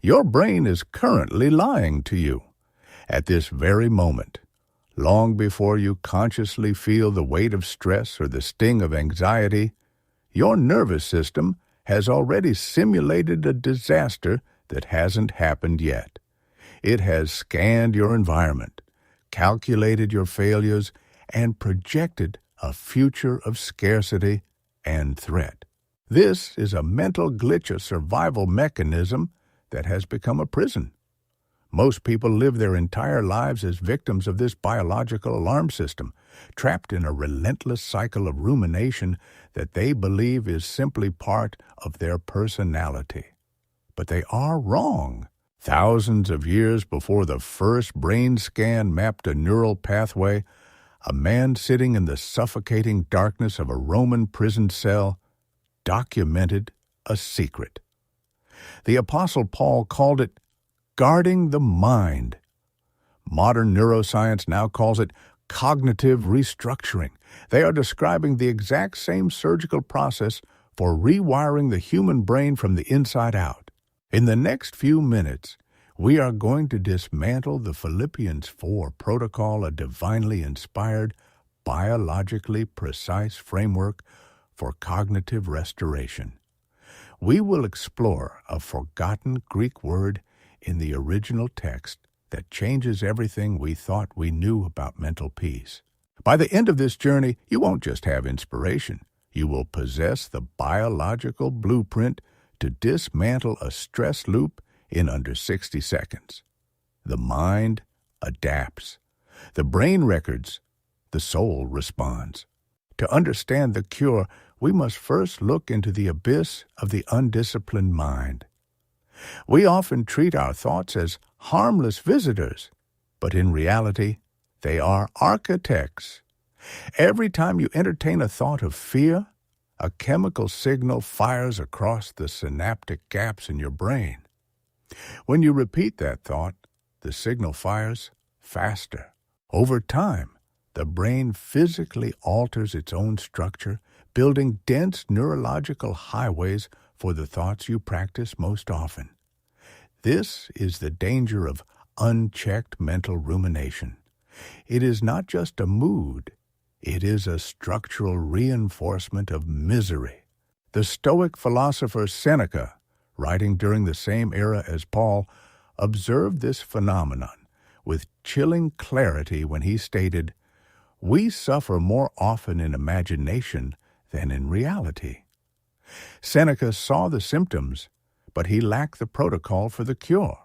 Your brain is currently lying to you. At this very moment, long before you consciously feel the weight of stress or the sting of anxiety, your nervous system has already simulated a disaster that hasn't happened yet. It has scanned your environment, calculated your failures, and projected a future of scarcity and threat. This is a mental glitch, a survival mechanism that has become a prison. Most people live their entire lives as victims of this biological alarm system, trapped in a relentless cycle of rumination that they believe is simply part of their personality. But they are wrong. Thousands of years before the first brain scan mapped a neural pathway, a man sitting in the suffocating darkness of a Roman prison cell documented a secret. The Apostle Paul called it guarding the mind. Modern neuroscience now calls it cognitive restructuring. They are describing the exact same surgical process for rewiring the human brain from the inside out. In the next few minutes, we are going to dismantle the Philippians 4 protocol, a divinely inspired, biologically precise framework for cognitive restoration. We will explore a forgotten Greek word in the original text that changes everything we thought we knew about mental peace. By the end of this journey, you won't just have inspiration. You will possess the biological blueprint to dismantle a stress loop in under 60 seconds. The mind adapts. The brain records. The soul responds. To understand the cure, we must first look into the abyss of the undisciplined mind. We often treat our thoughts as harmless visitors, but in reality, they are architects. Every time you entertain a thought of fear, a chemical signal fires across the synaptic gaps in your brain. When you repeat that thought, the signal fires faster. Over time, the brain physically alters its own structure, building dense neurological highways for the thoughts you practice most often. This is the danger of unchecked mental rumination. It is not just a mood, it is a structural reinforcement of misery. The Stoic philosopher Seneca, writing during the same era as Paul, observed this phenomenon with chilling clarity when he stated, "We suffer more often in imagination than in reality." Seneca saw the symptoms, but he lacked the protocol for the cure.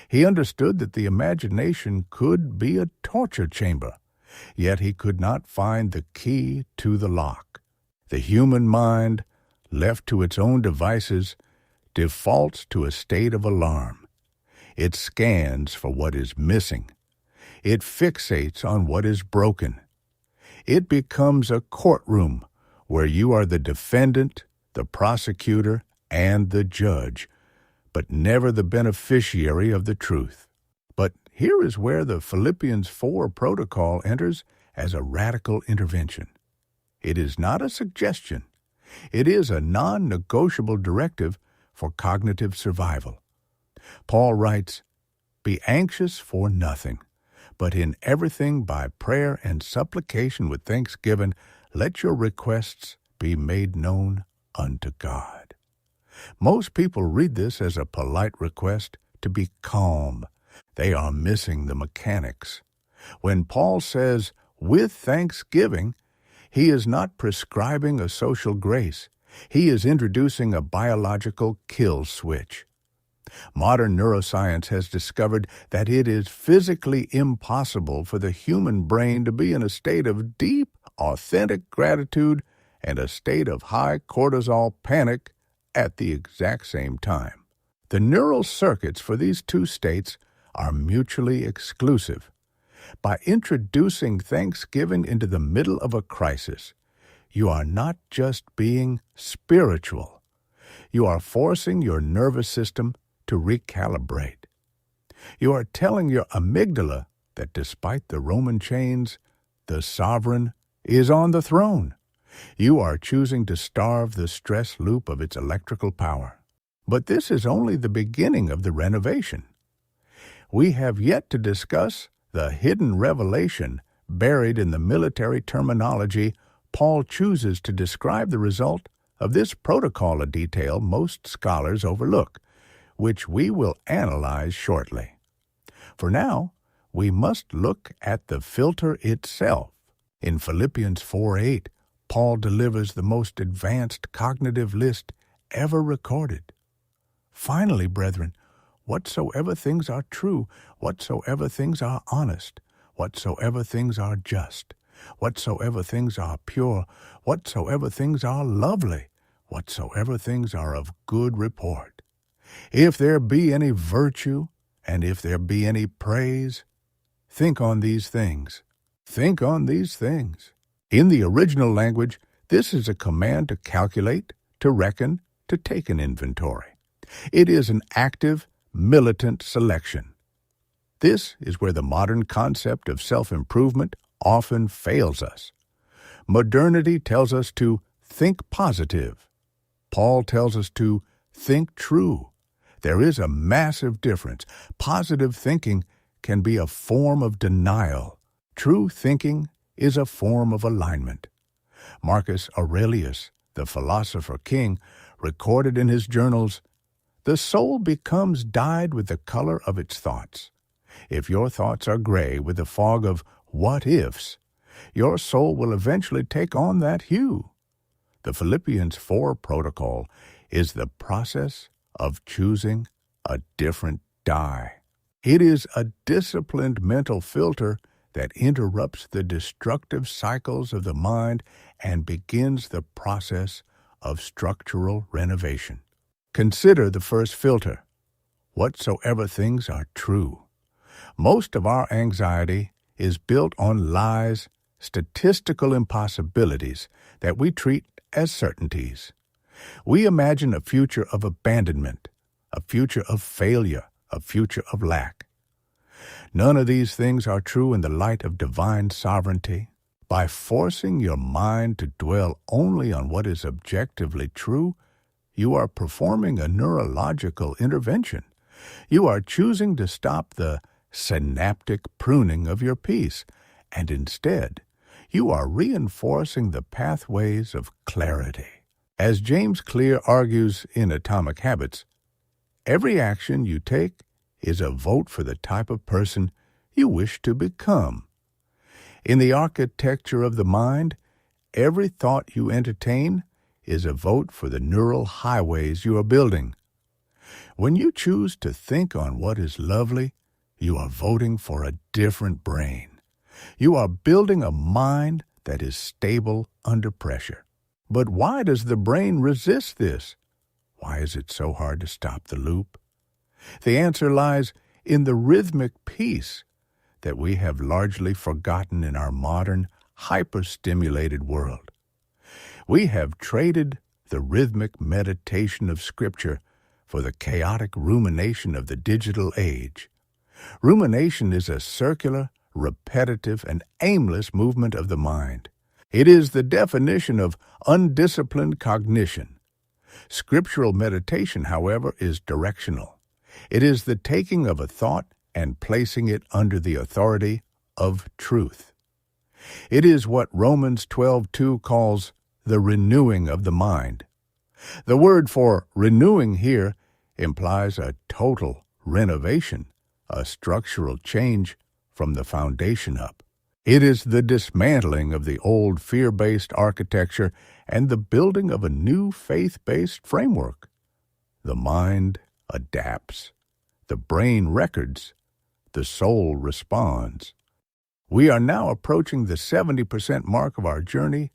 He understood that the imagination could be a torture chamber, yet he could not find the key to the lock. The human mind, left to its own devices, defaults to a state of alarm. It scans for what is missing. It fixates on what is broken. It becomes a courtroom where you are the defendant, the prosecutor, and the judge, but never the beneficiary of the truth. But here is where the Philippians 4 protocol enters as a radical intervention. It is not a suggestion. It is a non-negotiable directive for cognitive survival. Paul writes, "Be anxious for nothing, but in everything by prayer and supplication with thanksgiving, let your requests be made known unto God." Most people read this as a polite request to be calm. They are missing the mechanics. When Paul says, "with thanksgiving," he is not prescribing a social grace. He is introducing a biological kill switch. Modern neuroscience has discovered that it is physically impossible for the human brain to be in a state of deep, authentic gratitude and a state of high cortisol panic at the exact same time. The neural circuits for these two states are mutually exclusive. By introducing thanksgiving into the middle of a crisis, you are not just being spiritual. You are forcing your nervous system to recalibrate. You are telling your amygdala that despite the Roman chains, the sovereign is on the throne. You are choosing to starve the stress loop of its electrical power. But this is only the beginning of the renovation. We have yet to discuss the hidden revelation buried in the military terminology Paul chooses to describe the result of this protocol, a detail most scholars overlook, which we will analyze shortly. For now, we must look at the filter itself. In Philippians 4:8, Paul delivers the most advanced cognitive list ever recorded. Finally, brethren, whatsoever things are true, whatsoever things are honest, whatsoever things are just, whatsoever things are pure, whatsoever things are lovely, whatsoever things are of good report. If there be any virtue, and if there be any praise, think on these things. Think on these things. In the original language, this is a command to calculate, to reckon, to take an inventory. It is an active, militant selection. This is where the modern concept of self-improvement often fails us. Modernity tells us to think positive. Paul tells us to think true. There is a massive difference. Positive thinking can be a form of denial. True thinking is a form of alignment. Marcus Aurelius, the philosopher king, recorded in his journals, "The soul becomes dyed with the color of its thoughts. If your thoughts are gray with the fog of what-ifs, your soul will eventually take on that hue." The Philippians 4 protocol is the process of choosing a different dye. It is a disciplined mental filter that interrupts the destructive cycles of the mind and begins the process of structural renovation. Consider the first filter, whatsoever things are true. Most of our anxiety is built on lies, statistical impossibilities that we treat as certainties. We imagine a future of abandonment, a future of failure, a future of lack. None of these things are true in the light of divine sovereignty. By forcing your mind to dwell only on what is objectively true, you are performing a neurological intervention. You are choosing to stop the synaptic pruning of your peace, and instead, you are reinforcing the pathways of clarity. As James Clear argues in Atomic Habits, every action you take is a vote for the type of person you wish to become. In the architecture of the mind, every thought you entertain is a vote for the neural highways you are building. When you choose to think on what is lovely, you are voting for a different brain. You are building a mind that is stable under pressure. But why does the brain resist this? Why is it so hard to stop the loop? The answer lies in the rhythmic peace that we have largely forgotten in our modern, hyper-stimulated world. We have traded the rhythmic meditation of Scripture for the chaotic rumination of the digital age. Rumination is a circular, repetitive, and aimless movement of the mind. It is the definition of undisciplined cognition. Scriptural meditation, however, is directional. It is the taking of a thought and placing it under the authority of truth. It is what Romans 12:2 calls the renewing of the mind. The word for renewing here implies a total renovation, a structural change from the foundation up. It is the dismantling of the old fear-based architecture and the building of a new faith-based framework. The mind adapts. The brain records. The soul responds. We are now approaching the 70% mark of our journey,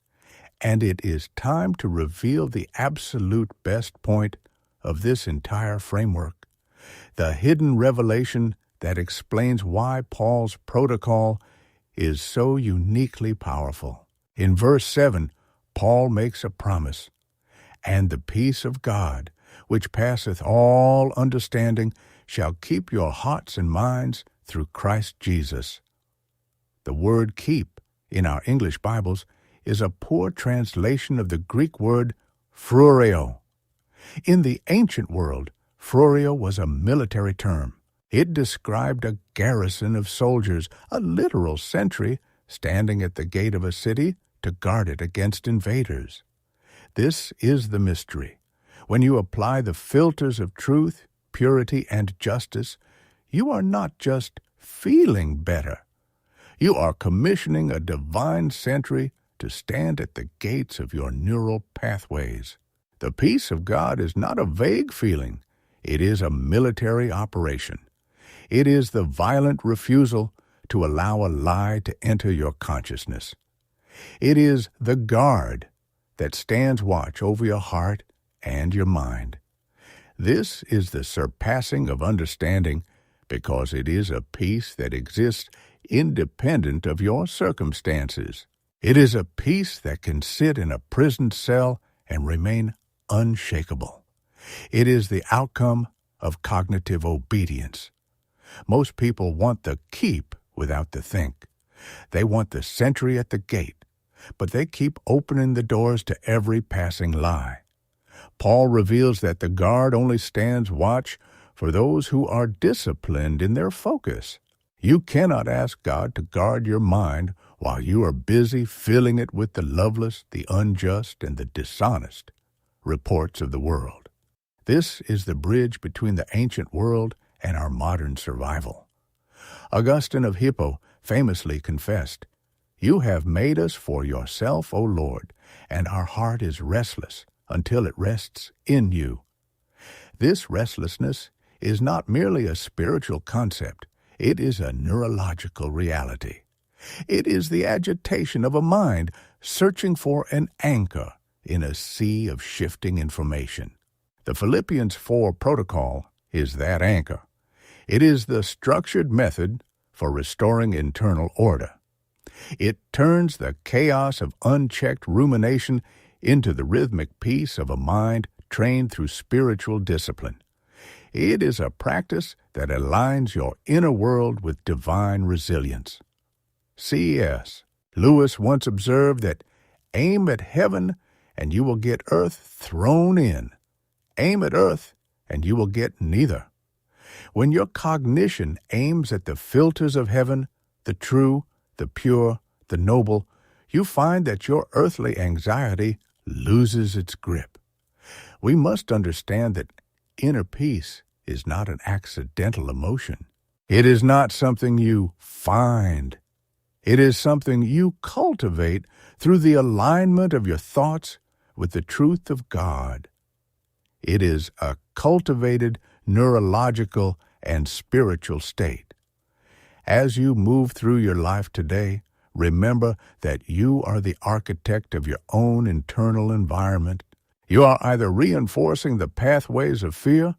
and it is time to reveal the absolute best point of this entire framework, the hidden revelation that explains why Paul's protocol is so uniquely powerful. In verse 7, Paul makes a promise, "And the peace of God, which passeth all understanding, shall keep your hearts and minds through Christ Jesus." The word keep in our English Bibles is a poor translation of the Greek word phroureo. In the ancient world, Frurio was a military term. It described a garrison of soldiers, a literal sentry, standing at the gate of a city to guard it against invaders. This is the mystery. When you apply the filters of truth, purity, and justice, you are not just feeling better. You are commissioning a divine sentry to stand at the gates of your neural pathways. The peace of God is not a vague feeling. It is a military operation. It is the violent refusal to allow a lie to enter your consciousness. It is the guard that stands watch over your heart and your mind. This is the surpassing of understanding because it is a peace that exists independent of your circumstances. It is a peace that can sit in a prison cell and remain unshakable. It is the outcome of cognitive obedience. Most people want the keep without the think. They want the sentry at the gate, but they keep opening the doors to every passing lie. Paul reveals that the guard only stands watch for those who are disciplined in their focus. You cannot ask God to guard your mind while you are busy filling it with the loveless, the unjust, and the dishonest reports of the world. This is the bridge between the ancient world and our modern survival. Augustine of Hippo famously confessed, "You have made us for yourself, O Lord, and our heart is restless until it rests in you." This restlessness is not merely a spiritual concept. It is a neurological reality. It is the agitation of a mind searching for an anchor in a sea of shifting information. The Philippians 4 protocol is that anchor. It is the structured method for restoring internal order. It turns the chaos of unchecked rumination into the rhythmic peace of a mind trained through spiritual discipline. It is a practice that aligns your inner world with divine resilience. C.S. Lewis once observed that aim at heaven and you will get earth thrown in. Aim at earth and you will get neither. When your cognition aims at the filters of heaven, the true, the pure, the noble, you find that your earthly anxiety loses its grip. We must understand that inner peace is not an accidental emotion. It is not something you find. It is something you cultivate through the alignment of your thoughts with the truth of God. It is a cultivated neurological and spiritual state. As you move through your life today, remember that you are the architect of your own internal environment. You are either reinforcing the pathways of fear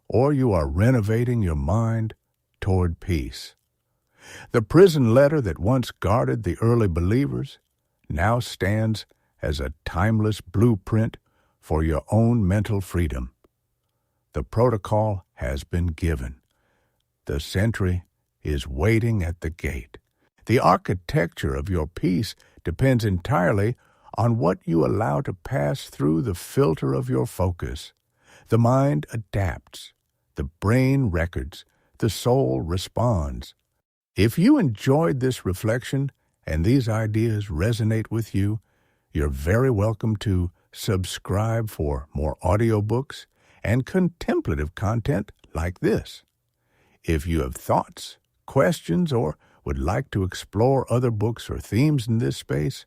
or you are renovating your mind toward peace. The prison letter that once guarded the early believers now stands as a timeless blueprint for your own mental freedom. The protocol has been given. The sentry is waiting at the gate. The architecture of your peace depends entirely on what you allow to pass through the filter of your focus. The mind adapts. The brain records. The soul responds. If you enjoyed this reflection and these ideas resonate with you, you're very welcome to subscribe for more audiobooks and contemplative content like this. If you have thoughts, questions, or would like to explore other books or themes in this space,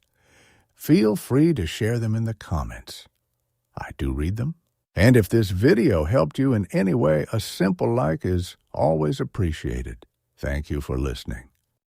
feel free to share them in the comments. I do read them. And if this video helped you in any way, a simple like is always appreciated. Thank you for listening.